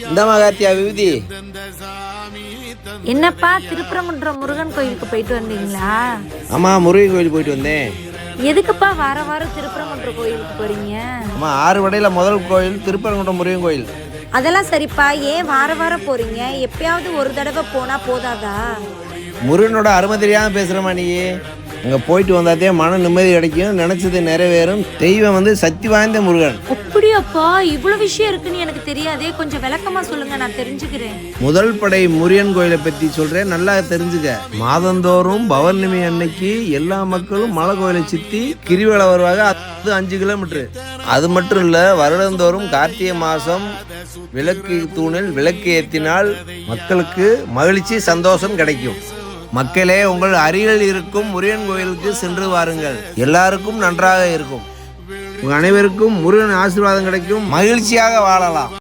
இந்த மகாத்தியா விபூதி. என்னப்பா திருப்பரங்குன்றம் முருகன் கோயிலுக்கு போயிட்டு வந்தீங்களா? ஆமா, முருகன் கோயில் போயிட்டு வந்தேன். எதுக்குப்பா வார வாரம் திருப்பரங்குன்றம் கோயிலுக்கு போறீங்க? ஆமா, 6 வடையில முதல் கோயில் திருப்பரங்குன்றம் முருகன் கோயில். அதெல்லாம் சரிப்பா, ஏன் வார வாரம் போறீங்க? எப்பயாவது ஒரு தடவை போனா போதாதா? முருகனோட அருமை தெரியாம பேசுறமா நீ? அங்க போயிட்டு வந்தாதே மன நிம்மதி கிடைக்கும், நினைச்சது நிறைவேறும். தெய்வம் சக்தி வாய்ந்த முருகன். அப்படியாப்பா, இவ்வளவு விஷயம் இருக்குன்னு எனக்கு தெரியாதே, கொஞ்சம் விளக்கமா சொல்லுங்க, நான் தெரிஞ்சுக்கிறேன். முதல் படை முருகன் கோயிலை பத்தி சொல்றேன், நல்லா தெரிஞ்சுக்க. மாதந்தோறும் பௌர்ணமி அன்னைக்கு எல்லா மக்களும் மலை கோயிலை சுத்தி கிரிவலம் வருவாங்க. அது 5 கிலோமீட்டர். அது மட்டும் இல்ல, வருடந்தோறும் கார்த்திகை மாசம் விளக்கு தூணில் விளக்கு ஏற்றினால் மக்களுக்கு மகிழ்ச்சி சந்தோஷம் கிடைக்கும். மக்களே, உங்கள் அருகில் இருக்கும் முருகன் கோயிலுக்கு சென்று வாருங்கள். எல்லாருக்கும் நன்றாக இருக்கும். உங்கள் அனைவருக்கும் முருகன் ஆசீர்வாதம் கிடைக்கும். மகிழ்ச்சியாக வாழலாம்.